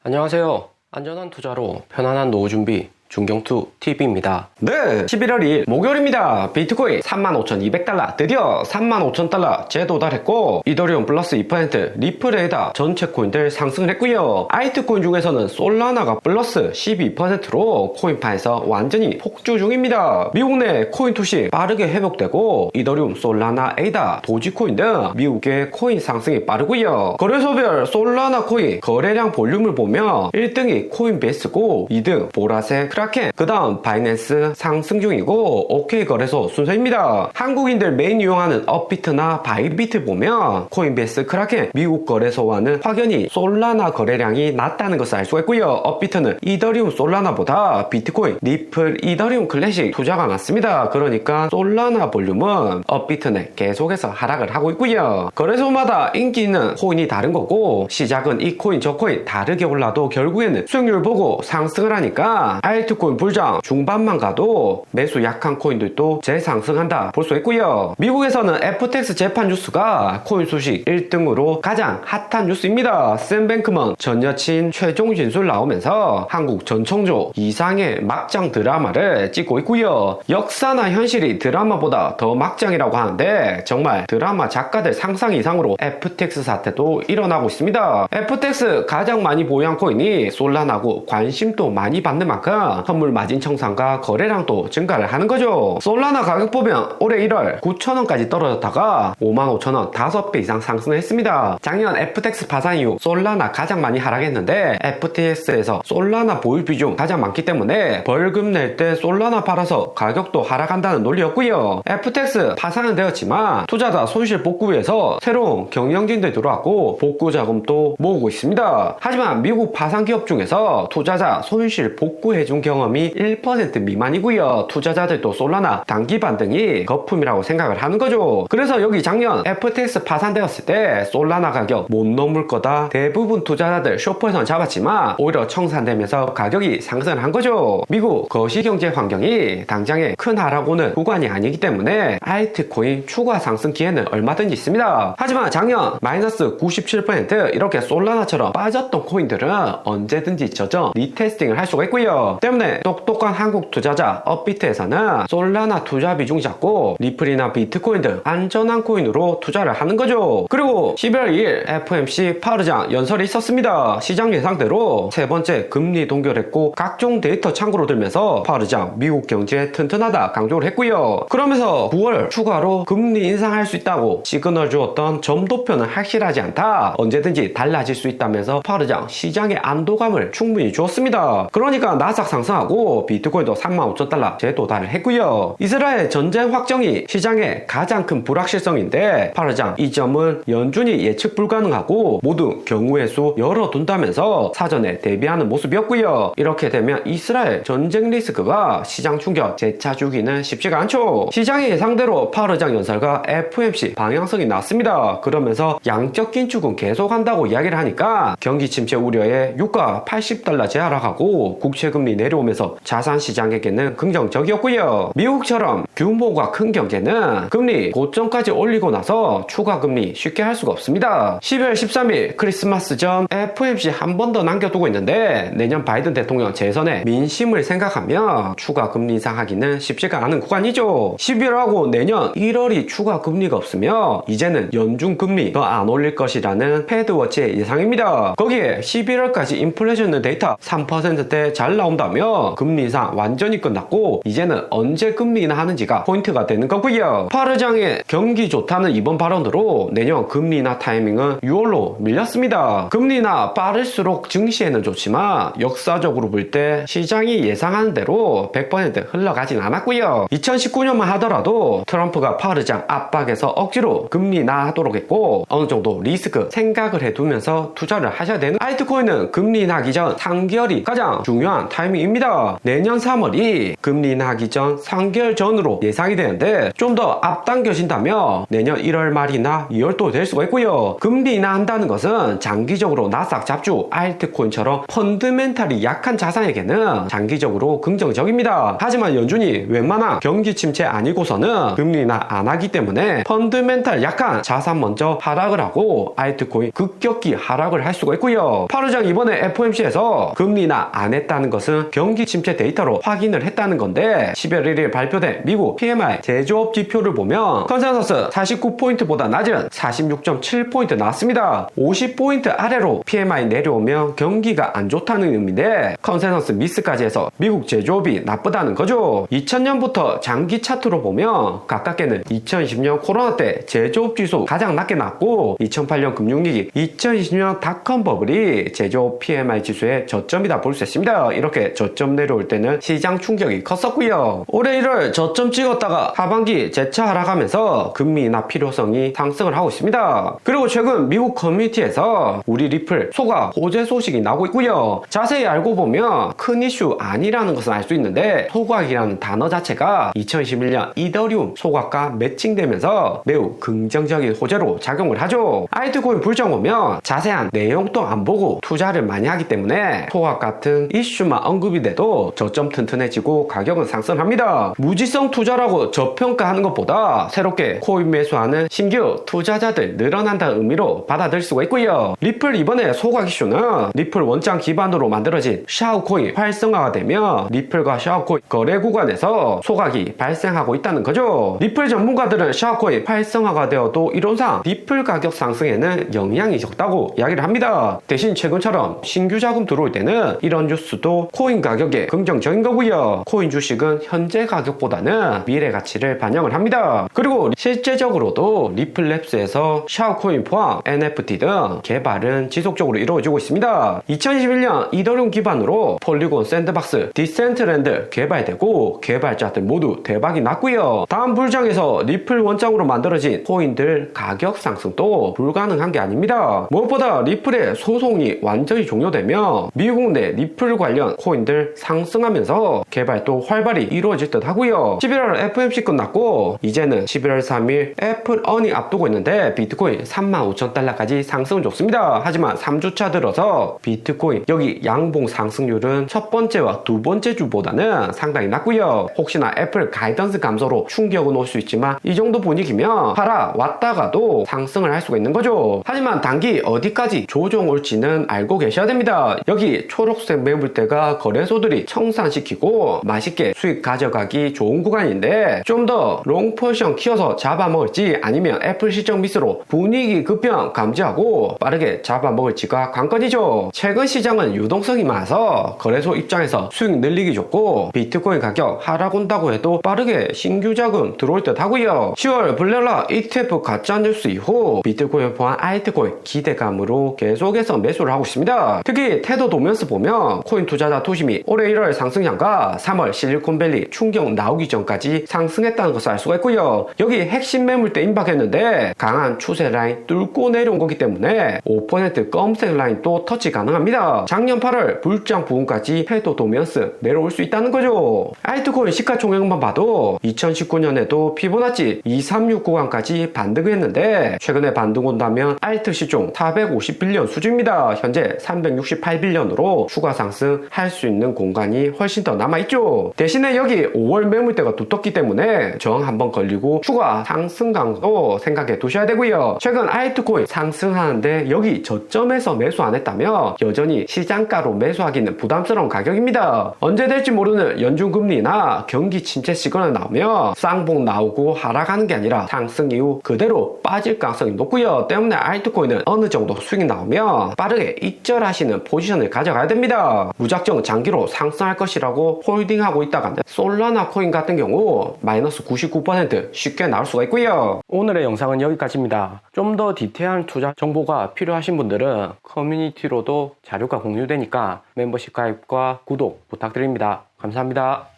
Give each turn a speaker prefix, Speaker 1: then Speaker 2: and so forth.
Speaker 1: 안녕하세요. 안전한 투자로 편안한 노후 준비 중경투 TV입니다.
Speaker 2: 네, 11월 2일 목요일입니다. 비트코인 35,200달러 드디어 35,000달러 재도달했고 이더리움 플러스 2%, 리플에이다 전체 코인들 상승을 했고요. 알트코인 중에서는 솔라나가 플러스 12%로 코인판에서 완전히 폭주 중입니다. 미국 내 코인 투시 빠르게 회복되고 이더리움, 솔라나, 에이다, 도지코인 등 미국의 코인 상승이 빠르고요. 거래소별 솔라나 코인 거래량 볼륨을 보면 1등이 코인베이스고 2등 보라색 크라켄, 그 다음 바이낸스 상승 중이고 OK 거래소 순서입니다. 한국인들 메인 이용하는 업비트나 바이비트 보면 코인베이스, 크라켄, 미국 거래소와는 확연히 솔라나 거래량이 낮다는 것을 알 수가 있고요. 업비트는 이더리움 솔라나보다 비트코인, 리플, 이더리움 클래식 투자가 많습니다. 그러니까 솔라나 볼륨은 업비트는 계속해서 하락을 하고 있고요. 거래소마다 인기 있는 코인이 다른 거고 시작은 이 코인 저 코인 다르게 올라도 결국에는 수익률 보고 상승을 하니까 알트코인 불장 중반만 가도 매수 약한 코인들도 재상승한다 볼 수 있고요. 미국에서는 FTX 재판 뉴스가 코인 소식 1등으로 가장 핫한 뉴스입니다. 샘 뱅크먼 전 여친 최종 진술 나오면서 한국 전청조 이상의 막장 드라마를 찍고 있고요. 역사나 현실이 드라마보다 더 막장이라고 하는데 정말 드라마 작가들 상상 이상으로 FTX 사태도 일어나고 있습니다. FTX 가장 많이 보유한 코인이 솔라나고 관심도 많이 받는 만큼 선물 마진 청산과 거래량도 증가를 하는 거죠. 솔라나 가격 보면 올해 1월 9,000원까지 떨어졌다가 55,000원 5배 이상 상승을 했습니다. 작년 FTX 파산 이후 솔라나 가장 많이 하락했는데 FTX에서 솔라나 보유 비중 가장 많기 때문에 벌금 낼 때 솔라나 팔아서 가격도 하락한다는 논리였고요. FTX 파산은 되었지만 투자자 손실 복구 위해서 새로운 경영진들 들어왔고 복구 자금도 모으고 있습니다. 하지만 미국 파산 기업 중에서 투자자 손실 복구해준 경험이 1% 미만이고요. 투자자들도 솔라나 단기 반등이 거품이라고 생각을 하는 거죠. 그래서 여기 작년 FTX 파산되었을 때 솔라나 가격 못 넘을 거다 대부분 투자자들 쇼퍼에선 잡았지만 오히려 청산되면서 가격이 상승을 한 거죠. 미국 거시경제 환경이 당장에 큰 하락 오는 구간이 아니기 때문에 알트코인 추가 상승 기회는 얼마든지 있습니다. 하지만 작년 마이너스 97% 이렇게 솔라나처럼 빠졌던 코인들은 언제든지 저점 리테스팅을 할 수가 있고요. 때문에 똑똑한 한국 투자자 업비트에서는 솔라나 투자 비중 잡고 리플이나 비트코인 등 안전한 코인으로 투자를 하는 거죠. 그리고 11월 2일 FOMC 파르장 연설이 있었습니다. 시장 예상대로 세 번째 금리 동결했고 각종 데이터 참고로 들면서 파르장 미국 경제 튼튼하다 강조를 했고요. 그러면서 9월 추가로 금리 인상할 수 있다고 시그널 주었던 점도표는 확실하지 않다. 언제든지 달라질 수 있다면서 파르장 시장의 안도감을 충분히 주었습니다. 그러니까 나스닥 상승하고 비트코인도 35,000달러 재도달을 했고요. 이스라엘 전쟁 확정이 시장의 가장 큰 불확실성인데 파르장 이 점은 연준이 예측 불가능하고 모두 경우의 수 열어둔다면서 사전에 대비하는 모습이었고요. 이렇게 되면 이스라엘 전쟁 리스크가 시장 충격 재차 주기는 쉽지가 않죠. 시장의 예상대로 파르장 연설과 FOMC 방향성이 났습니다. 그러면서 양적 긴축은 계속한다고 이야기를 하니까 경기 침체 우려에 유가 80달러 재하락하고 국채금리 내려오면서 자산 시장에게는 긍정적이었고요. 미국처럼 규모가 큰 경제는 금리 고점까지 올리고 나서 추가 금리 쉽게 할 수가 없습니다. 12월 13일 크리스마스 전 FOMC 한 번 더 남겨두고 있는데 내년 바이든 대통령 재선의 민심을 생각하면 추가 금리 인상하기는 쉽지가 않은 구간이죠. 11월하고 내년 1월이 추가 금리가 없으면 이제는 연준 금리 더 안 올릴 것이라는 패드워치의 예상입니다. 거기에 11월까지 인플레이션 데이터 3%대 잘 나온다면 금리 인상 완전히 끝났고 이제는 언제 금리 인하하는지가 포인트가 되는 거고요. 파르장의 경기 좋다는 이번 발언으로 내년 금리 인하 타이밍은 6월로 밀렸습니다. 금리 인하 빠를수록 증시에는 좋지만 역사적으로 볼 때 시장이 예상하는 대로 100% 흘러가진 않았고요. 2019년만 하더라도 트럼프가 파르장 압박에서 억지로 금리 인하하도록 했고 어느 정도 리스크 생각을 해두면서 투자를 하셔야 되는 알트코인은 금리 인하기 전 3개월이 가장 중요한 타이밍 타이밍입니다. 내년 3월이 금리 인하하기 전 3개월 전으로 예상이 되는데 좀 더 앞당겨진다면 내년 1월 말이나 2월도 될 수가 있고요. 금리 인하한다는 것은 장기적으로 나스닥 잡주 알트코인처럼 펀드멘탈이 약한 자산에게는 장기적으로 긍정적입니다. 하지만 연준이 웬만한 경기 침체 아니고서는 금리 인하 안 하기 때문에 펀드멘탈 약한 자산 먼저 하락을 하고 알트코인 급격히 하락을 할 수가 있고요. 파르장 이번에 FOMC에서 금리 인하 안 했다는 것은 경기 침체 데이터로 확인을 했다는 건데 12월 1일 발표된 미국 PMI 제조업 지표를 보면 컨센서스 49포인트보다 낮은 46.7포인트 나왔습니다. 50포인트 아래로 PMI 내려오면 경기가 안 좋다는 의미인데 컨센서스 미스까지 해서 미국 제조업이 나쁘다는 거죠. 2000년부터 장기 차트로 보면 가깝게는 2020년 코로나 때 제조업 지수 가장 낮게 났고 2008년 금융위기, 2020년 닷컴 버블이 제조업 PMI 지수의 저점이다 볼 수 있습니다. 이렇게 저점 내려올 때는 시장 충격이 컸었고요. 올해 1월 저점 찍었다가 하반기 재차 하락하면서 금리 인하 필요성이 상승을 하고 있습니다. 그리고 최근 미국 커뮤니티에서 우리 리플 소가 호재 소식이 나오고 있고요. 자세히 알고 보면 큰 이슈 아니라는 것은 알 수 있는데 소각이라는 단어 자체가 2021년 이더리움 소각과 매칭되면서 매우 긍정적인 호재로 작용을 하죠. 알트코인 불장 오면 자세한 내용도 안 보고 투자를 많이 하기 때문에 소각 같은 이슈만 언급이 돼도 저점 튼튼해지고 가격은 상승합니다. 무지성 투자라고 저평가하는 것보다 새롭게 코인 매수하는 신규 투자자들 늘어난다는 의미로 받아들일 수가 있고요. 리플 이번에 소각 이슈는 리플 원장 기반으로 만들어진 샤오코인 활성화가 되며 리플과 샤오코인 거래 구간에서 소각이 발생하고 있다는 거죠. 리플 전문가들은 샤오코인 활성화가 되어도 이론상 리플 가격 상승에는 영향이 적다고 이야기를 합니다. 대신 최근처럼 신규 자금 들어올 때는 이런 뉴스도 코인 가격에 긍정적인 거고요. 코인 주식은 현재 가격보다는 미래 가치를 반영을 합니다. 그리고 실제적으로도 리플랩스에서 샤오코인 포함 NFT 등 개발은 지속적으로 이루어지고 있습니다. 2021년 이더리움 기반으로 폴리곤 샌드박스 디센트랜드 개발되고 개발자들 모두 대박이 났고요. 다음 불장에서 리플 원장으로 만들어진 코인들 가격 상승도 불가능한 게 아닙니다. 무엇보다 리플의 소송이 완전히 종료되면 미국 내 리플 관련 코인들 상승하면서 개발도 활발히 이루어질 듯 하고요. 11월 FOMC 끝났고 이제는 11월 3일 애플 어닝 앞두고 있는데 비트코인 35,000달러까지 상승은 좋습니다. 하지만 3주차 들어서 비트코인 여기 양봉 상승률은 첫 번째와 두 번째 주보다는 상당히 낮고요. 혹시나 애플 가이던스 감소로 충격은 올 수 있지만 이 정도 분위기면 팔아 왔다가도 상승을 할 수가 있는 거죠. 하지만 단기 어디까지 조정 올지는 알고 계셔야 됩니다. 여기 초록색 매물대가 거래소들이 청산시키고 맛있게 수익 가져가기 좋은 구간인데 좀 더 롱포지션 키워서 잡아먹을지 아니면 애플 실적 미스로 분위기 급변 감지하고 빠르게 잡아먹을지가 관건이죠. 최근 시장은 유동성이 많아서 거래소 입장에서 수익 늘리기 좋고 비트코인 가격 하락 온다고 해도 빠르게 신규 자금 들어올 듯 하고요. 10월 블레라 ETF 가짜뉴스 이후 비트코인 포함 알트코인 기대감으로 계속해서 매수를 하고 있습니다. 특히 테더 도면스 보면 코인 투자자 투심이 올해 1월 상승장과 3월 실리콘밸리 충격 나오기 전까지 상승했다는 것을 알 수가 있고요. 여기 핵심 매물대 임박했는데 강한 추세 라인 뚫고 내려온 거기 때문에 5% 검색 라인도 터치 가능합니다. 작년 8월 불장 부분까지 테더 도면스 내려올 수 있다는 거죠. 알트코인 시가총액만 봐도 2019년에도 피보나치 236 구간까지 반등했는데 최근에 반등 온다면 알트 시총 450빌리언 수준입니다. 현재 368빌리언으로 추가 상승할 수 있는 공간이 훨씬 더 남아있죠. 대신에 여기 5월 매물대가 두텁기 때문에 저항 한번 걸리고 추가 상승 강도 생각해 두셔야 되고요. 최근 알트코인 상승하는데 여기 저점에서 매수 안 했다면 여전히 시장가로 매수하기는 부담스러운 가격입니다. 언제 될지 모르는 연준금리나 경기 침체 시그널 나오면 쌍봉 나오고 하락하는 게 아니라 상승 이후 그대로 빠질 가능성이 높고요. 때문에 알트코인은 어느 정도 수익이 나오면 빠르게 익절하시는 포지션을 가져가야 됩니다. 무작정 장기로 상승할 것이라고 홀딩하고 있다가 솔라나 코인 같은 경우 마이너스 99% 쉽게 나올 수가 있고요.
Speaker 1: 오늘의 영상은 여기까지입니다. 좀 더 디테일한 투자 정보가 필요하신 분들은 커뮤니티로도 자료가 공유되니까 멤버십 가입과 구독 부탁드립니다. 감사합니다.